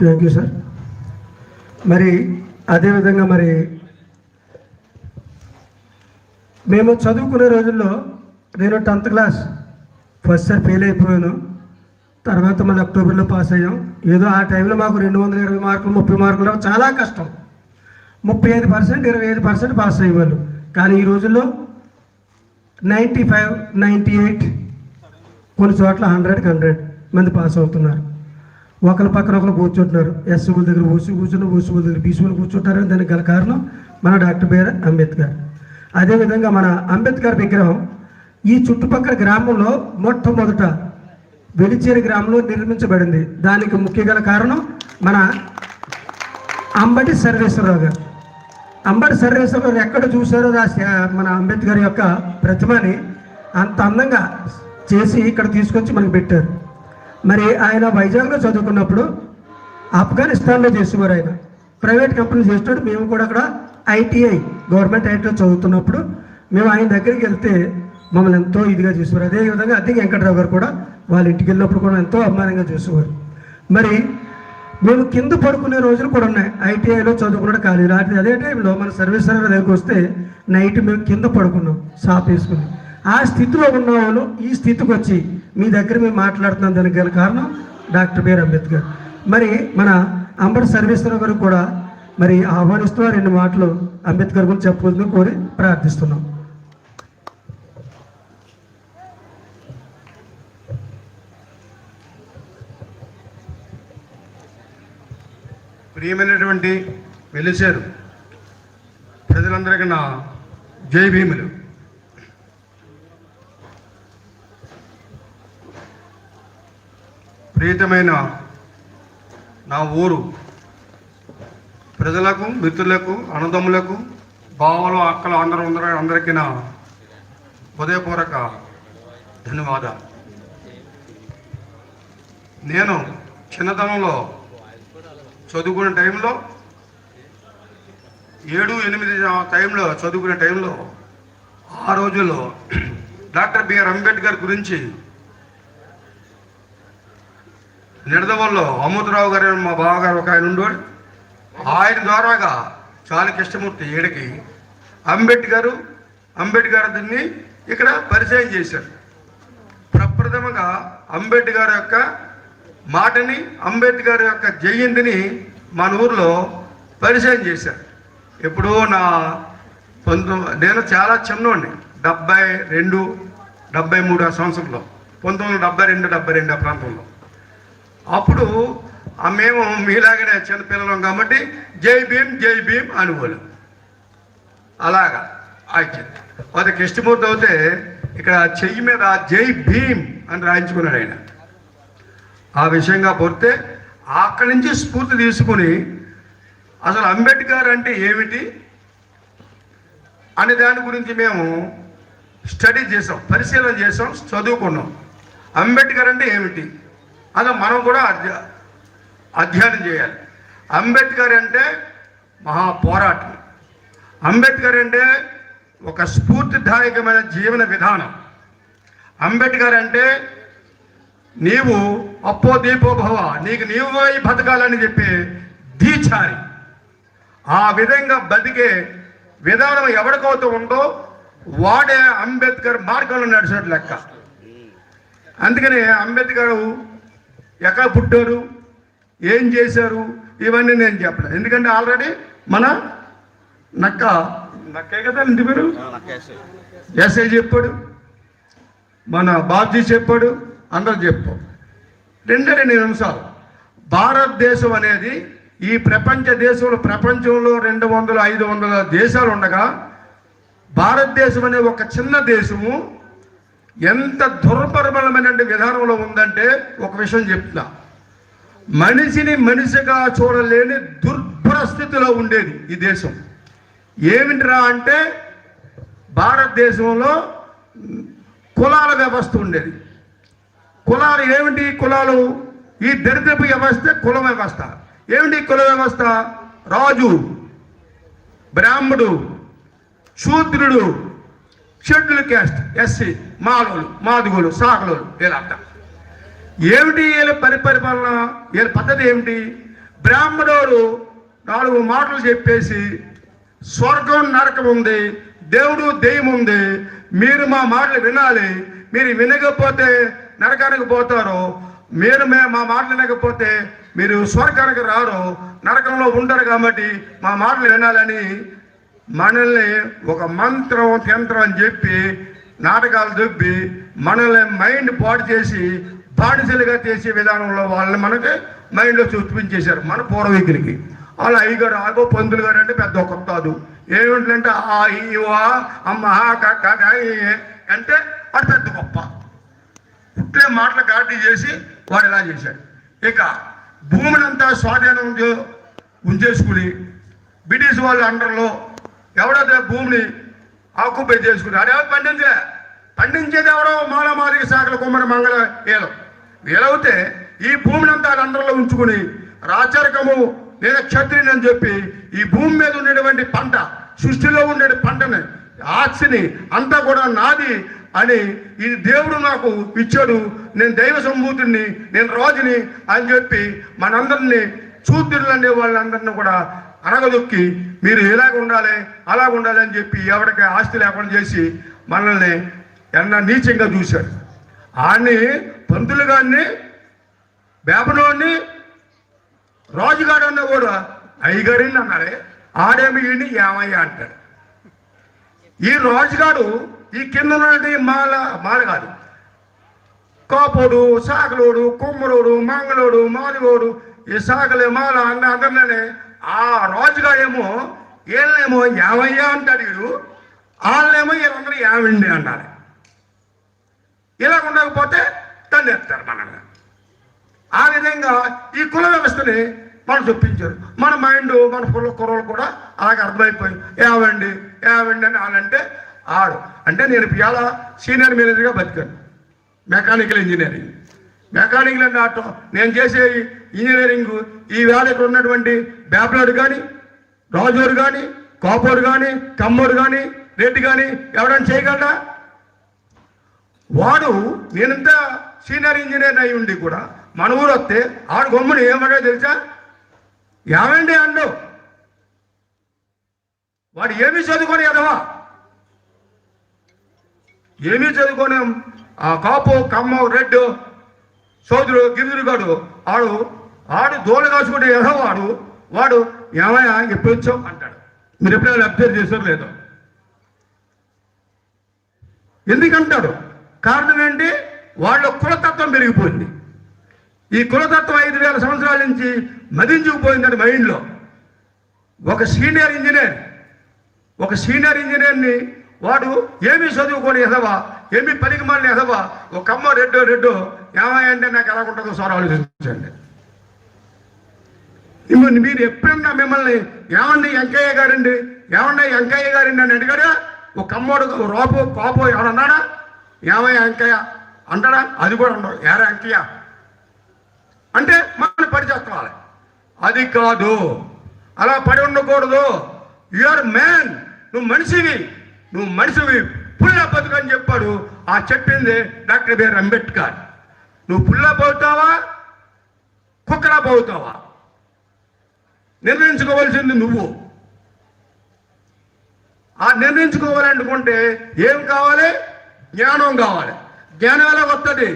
Thank you sir. మరి అదేవిధంగా మరి మేము చదువుకునే రోజుల్లో నేను 10th class first sir fail అయిపోయాను. తర్వాత మళ్ళీ అక్టోబర్లో పాస్ అయ్యాం. ఏదో ఆ టైంలో మాకు 220 మార్కులు 30 మార్కులు చాలా కష్టం. 35% 25% పాస్ అయ్యేవాళ్ళు. కానీ ఈ రోజుల్లో 95 98 కొన్ని చోట్ల 100కి 100 మంది పాస్ అవుతున్నారు. ఒకరి పక్కన ఒకరు కూర్చుంటున్నారు. ఎస్సీల దగ్గర ఓసీ కూర్చున్నారు, ఓసీల దగ్గర బీసీలు కూర్చుంటారు. దానికి గల కారణం మన డాక్టర్ బిఆర్ అంబేద్కర్. అదేవిధంగా మన అంబేద్కర్ విగ్రహం ఈ చుట్టుపక్కల గ్రామంలో మొట్టమొదట వెలిచేరి గ్రామంలో నిర్మించబడింది. దానికి ముఖ్య గల కారణం మన అంబటి సర్వేశ్వరరావు గారు. అంబటి సర్వేశ్వరరావు గారు ఎక్కడ చూశారో మన అంబేద్కర్ యొక్క ప్రతిమని అంత అందంగా చేసి ఇక్కడ తీసుకొచ్చి మనకు పెట్టారు. మరి ఆయన వైజాగ్లో చదువుకున్నప్పుడు ఆఫ్ఘనిస్తాన్లో చేసేవారు. ఆయన ప్రైవేట్ కంపెనీ చేస్తున్నాడు. మేము కూడా అక్కడ ఐటీఐ గవర్నమెంట్ ఐటీలో చదువుతున్నప్పుడు మేము ఆయన దగ్గరికి వెళ్తే మమ్మల్ని ఎంతో ఇదిగా చూసేవారు. అదేవిధంగా అద్దె వెంకటరావు గారు కూడా వాళ్ళ ఇంటికి వెళ్ళినప్పుడు కూడా ఎంతో అభిమానంగా చూసేవారు. మరి మేము కింద పడుకునే రోజులు కూడా ఉన్నాయి. ఐటీఐలో చదువుకున్నాడు కాలేజీలో. అదే టైంలో మన సర్వీసర్ దగ్గరికి వస్తే నైట్ మేము కింద పడుకున్నాం షాప్ వేసుకుని. ఆ స్థితిలో ఉన్న వాళ్ళు ఈ స్థితికి వచ్చి మీ దగ్గర మేము మాట్లాడుతున్నాం. దానికి గల కారణం డాక్టర్ బిఆర్ అంబేద్కర్. మరి మన అంబటి సర్వేశ్వరరావు గారు కూడా మరి ఆహ్వానిస్తూ 2 మాటలు అంబేద్కర్ గురించి చెప్పవలసింది కోరి ప్రార్థిస్తున్నాం. ప్రియమైనటువంటి వెలిసేరు ప్రజలందరికీ నా జై భీములు. ప్రియతమైన నా ఊరు ప్రజలకు, మిత్రులకు, అన్నదమ్ములకు, బావలు, అక్కలు అందరికీ నా హృదయపూర్వక ధన్యవాదాలు. నేను చిన్నతనంలో చదువుకునే టైంలో 7, 8 టైంలో చదువుకునే టైంలో ఆ రోజుల్లో డాక్టర్ బిఆర్ అంబేద్కర్ గురించి నిడదవల్లో అమృతరావు గారు మా బావగారు ఒక ఆయన ఉండేవాడు. ఆయన ద్వారాగా చాలా కృష్ణమూర్తి ఏడికి అంబేద్కర్ దీన్ని ఇక్కడ పరిచయం చేశారు. ప్రప్రథమంగా అంబేద్కర్ యొక్క మాటని, అంబేద్కర్ యొక్క జయంతిని మన ఊర్లో పరిచయం చేశారు. ఎప్పుడో నేను చాలా చిన్నోడిని, 72, 73 సంవత్సరంలో, 1972, 72 ఆ ప్రాంతంలో. అప్పుడు మేము మీలాగనే చిన్నపిల్లలం కాబట్టి జై భీమ్ అనుకోలేం. అలాగా అది కృష్ణమూర్తి అవుతే ఇక్కడ చెయ్యి మీద జై భీమ్ అని రాయించుకున్నాడు ఆయన. ఆ విషయంగా పోతే అక్కడి నుంచి స్ఫూర్తి తీసుకుని అసలు అంబేద్కర్ అంటే ఏమిటి అనే దాని గురించి మేము స్టడీ చేసాం, పరిశీలన చేసాం, చదువుకున్నాం. అంబేద్కర్ అంటే ఏమిటి అలా మనం కూడా అధ్యయనం చేయాలి. అంబేద్కర్ అంటే మహాపోరాటం. అంబేద్కర్ అంటే ఒక స్ఫూర్తిదాయకమైన జీవన విధానం. అంబేద్కర్ అంటే నీవు అప్పో దీపో భవ, నీకు నీవై బతకాలని చెప్పి దీచారి. ఆ విధంగా బతికే విధానం ఎవరికవుతూ ఉందో వాడే అంబేద్కర్ మార్గంలో నడిచినట్టు లెక్క. అందుకని అంబేద్కర్ ఎక్కడ పుట్టారు, ఏం చేశారు, ఇవన్నీ నేను చెప్పలేదు. ఎందుకంటే ఆల్రెడీ మన నక్కే కదా ఇంటి పేరు ఎస్ఐ చెప్పాడు, మన బాబ్జీ చెప్పాడు, అందరూ చెప్పాం. 2 నిమిషాలు. భారతదేశం అనేది ఈ ప్రపంచంలో 200, 500 దేశాలు ఉండగా భారతదేశం అనే ఒక చిన్న దేశము ఎంత దుర్భరమైన విధానంలో ఉందంటే ఒక విషయం చెప్తున్నా. మనిషిని మనిషిగా చూడలేని దుర్భర స్థితిలో ఉండేది ఈ దేశం. ఏమిటిరా అంటే భారతదేశంలో కులాల వ్యవస్థ ఉండేది. కులాలు ఏమిటి? కులాలు ఈ దరిద్రపు వ్యవస్థ కుల వ్యవస్థ. ఏమిటి కుల వ్యవస్థ? రాజు, బ్రాహ్మడు, శూద్రుడు, షెడ్యూల్ క్యాస్ట్, ఎస్సీ, మాలోలు, మాదిగోలు, సాగలోలు, వీళ్ళంతా. ఏమిటి వీళ్ళ పరిపాలన? వీళ్ళ పద్ధతి ఏమిటి? బ్రాహ్మణుడు 4 మాటలు చెప్పేసి స్వర్గం నరకం ఉంది, దేవుడు దెయ్యం ఉంది, మీరు మా మాటలు వినాలి, మీరు వినకపోతే నరకానికి పోతారు, మీరు మా మాటలు వినకపోతే మీరు స్వర్గానికి రారు, నరకంలో ఉండరు, కాబట్టి మా మాటలు వినాలని మనల్ని ఒక మంత్రం తంత్రం అని చెప్పి నాటకాలు దొబ్బి మనల్ని మైండ్ పాడు చేసి బానిసలుగా చేసే విధానంలో వాళ్ళని మనకి మైండ్లో చూపించేశారు మన పూర్వీకులకి. అలా అయ్యగారు ఆగో పంతులు గారు అంటే పెద్ద ఒక కాదు, ఏమిటంటే ఆ ఈవా అమ్మ అంటే వాడు పెద్ద గొప్ప, ఇట్లే మాటలు గాడి చేసి వాడు ఇలా చేశాడు. ఇక భూమిని అంతా స్వాధీనం ఉంచేసుకుని బ్రిటిష్ వాళ్ళ అండర్లో ఎవడైతే భూమిని ఆక్యుపై చేసుకుని అదే పండించేది ఎవరో మాలమాదిక శాఖల కుమ్మరి మంగళ వీలవుతే ఈ భూమిని అంతా అండర్లో ఉంచుకుని రాచరికము నేను క్షత్రిని అని చెప్పి ఈ భూమి మీద ఉండేటువంటి పంట, సృష్టిలో ఉండే పంటని, ఆస్తిని అంతా కూడా నాది అని, ఇది దేవుడు నాకు ఇచ్చాడు, నేను దైవ సంభూతుడిని, నేను రాజుని అని చెప్పి మనందరినీ చూద్దులు అనే వాళ్ళందరినీ కూడా అనగదొక్కి మీరు ఇలాగ ఉండాలి అలాగ ఉండాలి అని చెప్పి ఎవరికి ఆస్తి లేకుండా చేసి మనల్ని నీచంగా చూశాడు. ఆడిని పంతులు గారిని బేపనోడిని రాజుగాడు అన్న కూడా అయ్యగారిని అన్నారే, ఆడేమి ఈయన్ని ఏమయ్యా అంటాడు. ఈ రాజుగాడు ఈ కింద ఉన్నది మాల కాదు, కాపోడు, సాకలోడు, కుమ్మరోడు, మంగళోడు, మాదిగోడు, ఈ సాకలే మాల అన్న అందరిలోనే ఆ రాజుగాడేమో వీళ్ళేమో ఏమయ్యా అంటాడు, వీడు వాళ్ళేమో వీళ్ళందరూ ఏమండి అన్నారు. ఇలా ఉండకపోతే తండ్రి మనల్ని. ఆ విధంగా ఈ కుల వ్యవస్థని మనం చూపించారు. మన మైండ్ మన కుర్రలు కూడా అలాగే అర్థమైపోయి ఏమండి అని వాళ్ళంటే ఆడు అంటే నేను ఇవాళ సీనియర్ మేనేజర్గా బతికాను, మెకానికల్ ఇంజనీరింగ్. మెకానికల్ అంటే ఆటో నేను చేసే ఇంజనీరింగ్ ఈ వేళ ఇక్కడ ఉన్నటువంటి బేపలోడు కానీ, రాజోరు కానీ, కాపోరు కానీ, కమ్మోరు కానీ, రెడ్డి కానీ ఎవరైనా చేయగలరా? వాడు నేనంత సీనియర్ ఇంజనీర్ అయి ఉండి కూడా మన ఊరు వస్తే ఆడు గమ్ముని ఏమన్నా తెలుసా, ఏమండి అండు. వాడు ఏమీ చదువుకొని ఎదవా, ఏమీ చదువుకొని ఆ కాపు కమ్మ రెడ్డు సోదరు గిరిజుడుగాడు ఆడు దోళ కాసుకుంటే ఎదవాడు, వాడు ఏమయ్యా ఎప్పుడు వచ్చావు అంటాడు. మీరు ఎప్పుడైనా అబ్జర్వ్ చేసారు లేదో? ఎందుకంటాడు? కారణం ఏంటి? వాళ్ళ కులతత్వం పెరిగిపోయింది. ఈ కులతత్వం 5,000 సంవత్సరాల నుంచి మదించుకుపోయిందండి మైండ్లో. ఒక సీనియర్ ఇంజనీర్ని వాడు ఏమీ చదువుకొని ఎదవా, ఏమీ పనికి మాలిన ఎదవా, ఒక కమ్మ రెడ్డో ఏమాయంటే నాకు ఎలా ఉంటుందో సార్ ఆలోచించండి. మీరు ఎప్పుడన్నా మిమ్మల్ని ఏమండి వెంకయ్య గారండి అని అడిగాడా? ఒక కమ్మోడు రాపో పాపో ఎవడన్నాడా? ఏమయ్య వెంకయ్య అంటాడా? అది కూడా ఉండవు. ఏరా వెంకయ్య అంటే మనం పడి చేసుకోవాలి. అది కాదు, అలా పడి ఉండకూడదు. యూఆర్ మ్యాన్, నువ్వు మనిషివి పుల్ల బతుకని చెప్పాడు. ఆ చెప్పింది డాక్టర్ బిఆర్ అంబేద్కర్. నువ్వు పుల్ల పోతావా కుక్కలా పోతావా నిర్ణయించుకోవాల్సింది నువ్వు. ఆ నిర్ణయించుకోవాలనుకుంటే ఏం కావాలి? జ్ఞానం కావాలి. జ్ఞానం ఎలా వస్తుంది?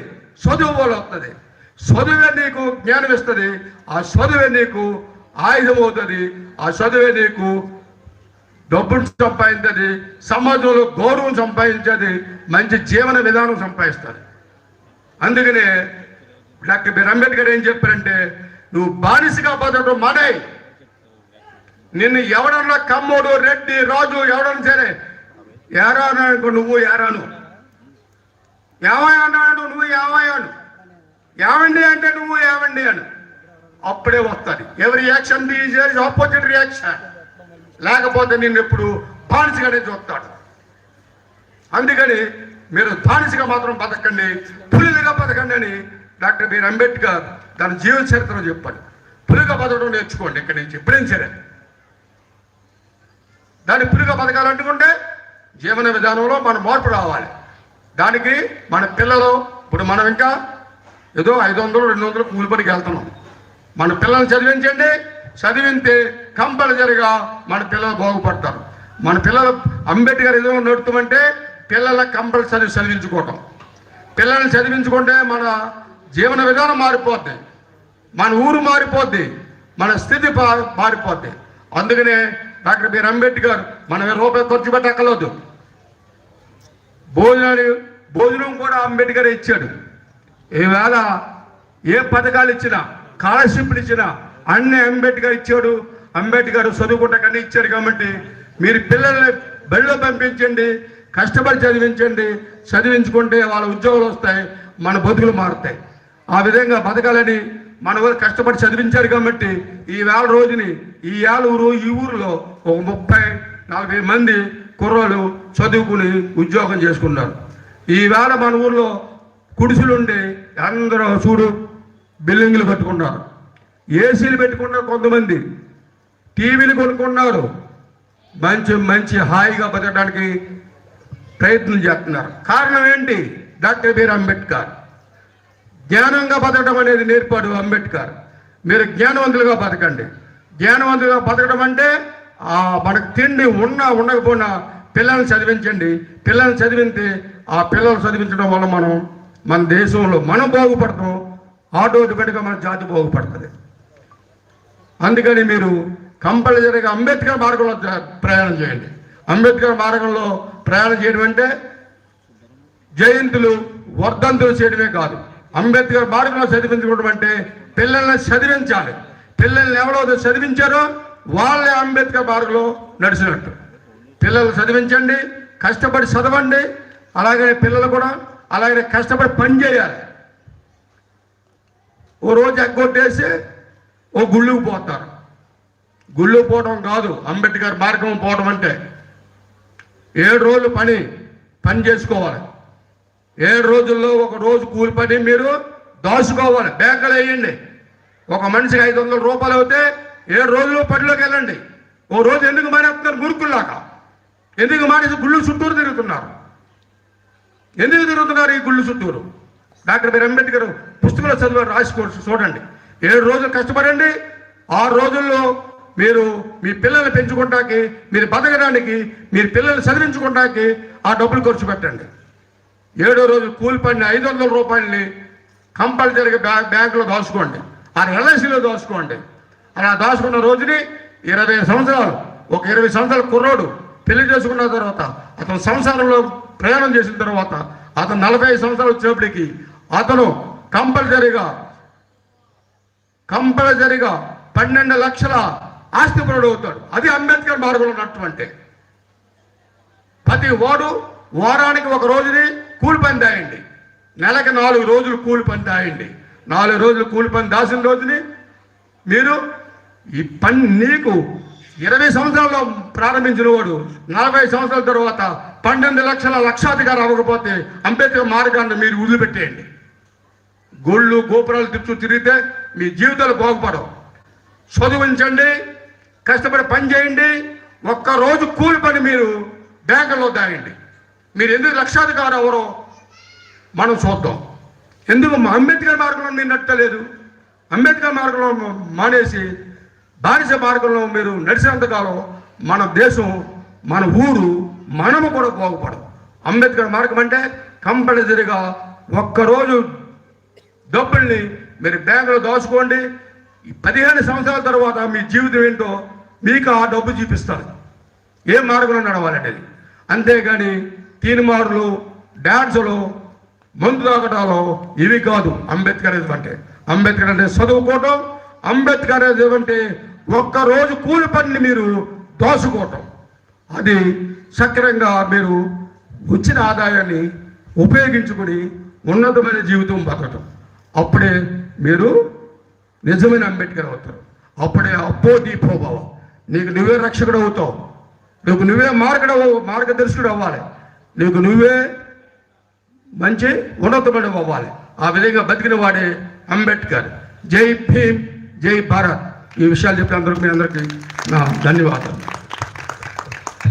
చదువు వల్ల వస్తుంది. చదువే నీకు జ్ఞానం ఇస్తుంది. ఆ చదువే నీకు ఆయుధం అవుతుంది. ఆ చదువే నీకు డబ్బును సంపాదించది, సమాజంలో గౌరవం సంపాదించేది, మంచి జీవన విధానం సంపాదిస్తుంది. అందుకనే డాక్టర్ బిఆర్ అంబేద్కర్ ఏం చెప్పారంటే, నువ్వు బానిసగా బతకడం మానేయ్. నిన్ను ఎవడన్నా కమ్మోడు, రెడ్డి, రాజు ఎవడన్నా సరే ఏరాను అనుకో, నువ్వు ఏరాను. ఏమయ్యాను నువ్వు ఏమయ్యాను, ఏమండి అంటే నువ్వు ఏమండి అని అప్పుడే వస్తుంది. ఎవరి యాక్షన్ ఈజ్ ఆపోజిట్ రియాక్షన్. లేకపోతే నిన్ను ఎప్పుడు బానిసగానే చూస్తాడు. అందుకని మీరు బానిసగా మాత్రం బతకండి, పులిగా బతకండి అని డాక్టర్ బిఆర్ అంబేద్కర్ తన జీవన చరిత్రలో చెప్పాడు. పులిగా బతకడం నేర్చుకోండి ఇక్కడి నుంచి ఎప్పుడేం సరే. దాన్ని పులిగా బతకాలనుకుంటే జీవన విధానంలో మన మార్పు రావాలి. దానికి మన పిల్లలు ఇప్పుడు మనం ఇంకా ఏదో 500 200 కూలి పనికి వెళ్తున్నాం. మన పిల్లల్ని చదివించండి. చదివింతే కంపల్సరిగా మన పిల్లలు బాగుపడతారు. మన పిల్లలు అంబేద్కర్ ఏదో నడుతామంటే పిల్లలకు కంపల్సరీ చదివించుకోవటం. పిల్లల్ని చదివించుకుంటే మన జీవన విధానం మారిపోద్ది, మన ఊరు మారిపోద్ది, మన స్థితి మారిపోద్ది. అందుకనే డాక్టర్ బిఆర్ అంబేద్కర్ మనం రూపాయి ఖర్చు పెట్టక్కర్లేదు. భోజనం కూడా అంబేద్కర్ ఇచ్చాడు. ఈవేళ ఏ పథకాలు ఇచ్చినా, స్కాలర్షిప్లు ఇచ్చినా అన్నీ అంబేద్కర్ ఇచ్చాడు. అంబేద్కర్ చదువుకుంటాకన్నీ ఇచ్చాడు. కాబట్టి మీరు పిల్లల్ని బడిలో పంపించండి, కష్టపడి చదివించండి. చదివించుకుంటే వాళ్ళ ఉద్యోగాలు వస్తాయి, మన బతుకులు మారుతాయి. ఆ విధంగా బతకాలని మన వాళ్ళు కష్టపడి చదివించారు. కాబట్టి ఈ రోజుని ఈ ఊరిలో ఒక 30-40 మంది కుర్రోళ్ళు చదువుకుని ఉద్యోగం చేసుకున్నారు. ఈవేళ మన ఊర్లో కుడిసులుండి అందరూ చూడు బిల్డింగ్లు కట్టుకున్నారు, ఏసీలు పెట్టుకున్నారు, కొంతమంది టీవీలు కొనుక్కున్నారు. మంచి మంచి హాయిగా బతకడానికి ప్రయత్నం చేస్తున్నారు. కారణం ఏంటి? డాక్టర్ బిఆర్ అంబేద్కర్ జ్ఞానంగా బతకడం అనేది నేర్పాడు అంబేద్కర్. మీరు జ్ఞానవంతులుగా బతకండి. జ్ఞానవంతులుగా బతకడం అంటే మనకు తిండి ఉండకపోయినా పిల్లల్ని చదివించండి. పిల్లల్ని చదివితే ఆ పిల్లలు చదివించడం వల్ల మన దేశంలో మనం బాగుపడతాం, ఆటోమేటిక్గా మన జాతి బాగుపడుతుంది. అందుకని మీరు కంపల్సరీగా అంబేద్కర్ మార్గంలో ప్రయాణం చేయండి. అంబేద్కర్ మార్గంలో ప్రయాణం చేయడం అంటే జయంతులు వర్ధంతులు చేయడమే కాదు. అంబేద్కర్ మార్గంలో చదివించుకోవడం అంటే పిల్లల్ని చదివించాలి. పిల్లల్ని ఎవరో చదివించారో వాళ్ళే అంబేద్కర్ మార్గంలో నడిచినట్టు. పిల్లలు చదివించండి, కష్టపడి చదవండి. అలాగే పిల్లలు కూడా అలాగే కష్టపడి పని చేయాలి. ఓ రోజు ఎగ్గొట్టేసి ఓ గుళ్ళుకు పోతారు. గుళ్ళు పోవడం కాదు అంబేద్కర్ మార్గం పోవడం అంటే. 7 రోజులు పని చేసుకోవాలి. 7 రోజుల్లో ఒక రోజు కూలి పని మీరు దాచుకోవాలి. బ్యాంకులు వేయండి. ఒక మనిషికి 500 రూపాయలు అవుతే 7 రోజులు పనిలోకి వెళ్ళండి. ఓ రోజు ఎందుకు మానేస్తున్నారు? గురుకుల్లాగా ఎందుకు మానేసి గుళ్ళు చుట్టూరు తిరుగుతున్నారు? ఎందుకు తిరుగుతున్నారు ఈ గుళ్ళు చుట్టూరు? డాక్టర్ బిఆర్ అంబేద్కర్ పుస్తకంలో చదివి రాసుకోవచ్చు, చూడండి. 7 రోజులు కష్టపడండి. 6 రోజుల్లో మీరు మీ పిల్లల్ని పెంచుకోవడానికి, మీరు బతకడానికి, మీరు పిల్లల్ని చదివించుకోవడానికి ఆ డబ్బులు ఖర్చు పెట్టండి. 7వ రోజు కూలి పని 500 రూపాయలని కంపల్సరీగా బ్యాంకులో దాచుకోండి. ఆ ఎల్ఐసిలో దాచుకోండి. అలా దాచుకున్న రోజుని 20 సంవత్సరాలు, ఒక 20 సంవత్సరాల కుర్రోడు పెళ్లి చేసుకున్న తర్వాత, అతను సంసారంలో ప్రయాణం చేసిన తర్వాత, అతను 45 సంవత్సరాలు వచ్చేప్పటికి అతను కంపల్సరీగా 12 లక్షల ఆస్తిపరుడు అవుతాడు. అది అంబేద్కర్ మార్గంలో ఉన్నటువంటి. ప్రతి వారానికి ఒక రోజుని కూలి పని దాయండి. నెలకి 4 రోజులు కూలి పని దాయండి. 4 రోజులు కూలి పని దాసిన రోజుని మీరు ఈ పని నీకు 20 సంవత్సరాల్లో ప్రారంభించిన వాడు 40 సంవత్సరాల తర్వాత 12 లక్షల లక్షాధికారి అవ్వకపోతే అంబేద్కర్ మార్గాన్ని మీరు వదిలిపెట్టేయండి. గోళ్ళు గోపురాలు తిరిగితే మీ జీవితాలు బాగుపడవు. చదివించండి, కష్టపడి పని చేయండి. ఒక్కరోజు కూలి పని మీరు బ్యాంకుల్లో దాయండి. మీరు ఎందుకు లక్షాధికారి ఎవరో మనం చూద్దాం. ఎందుకు అంబేద్కర్ మార్గంలో మీరు నడతలేదు? అంబేద్కర్ మార్గంలో మానేసి బానిస మార్గంలో మీరు నడిచినంతకాలం మన దేశం, మన ఊరు, మనము కూడా బాగుపడదు. అంబేద్కర్ మార్గం అంటే కంపల్సరీగా ఒక్కరోజు డబ్బుల్ని మీరు బ్యాంకులో దాచుకోండి. 15 సంవత్సరాల తర్వాత మీ జీవితం ఏంటో మీకు ఆ డబ్బు చూపిస్తారు, ఏ మార్గంలో నడవాలనేది. అంతేగాని తీర్మారులు, డ్యాన్సులు, మందు తాగటాలు ఇవి కాదు అంబేద్కర్ అంటే. అంబేద్కర్ అంటే చదువుకోవటం. అంబేద్కర్ అంటే ఒక్కరోజు కూలి పనిని మీరు దోచుకోవటం. అది సక్రంగా మీరు వచ్చిన ఆదాయాన్ని ఉపయోగించుకుని ఉన్నతమైన జీవితం బతకటం. అప్పుడే మీరు నిజమైన అంబేద్కర్ అవుతారు. అప్పుడే అప్పో దీపోభవ, నీకు నువ్వే రక్షకుడు అవుతావు. నీకు నువ్వే మార్గదర్శకుడు అవ్వాలి. నీకు నువ్వే మంచి ఉన్నతమైన అవ్వాలి. ఆ విధంగా బతికిన వాడే అంబేద్కర్. జై భీమ్, జై భారత్. ఈ విషయాలు చెప్పి మీ అందరికీ నా ధన్యవాదాలు.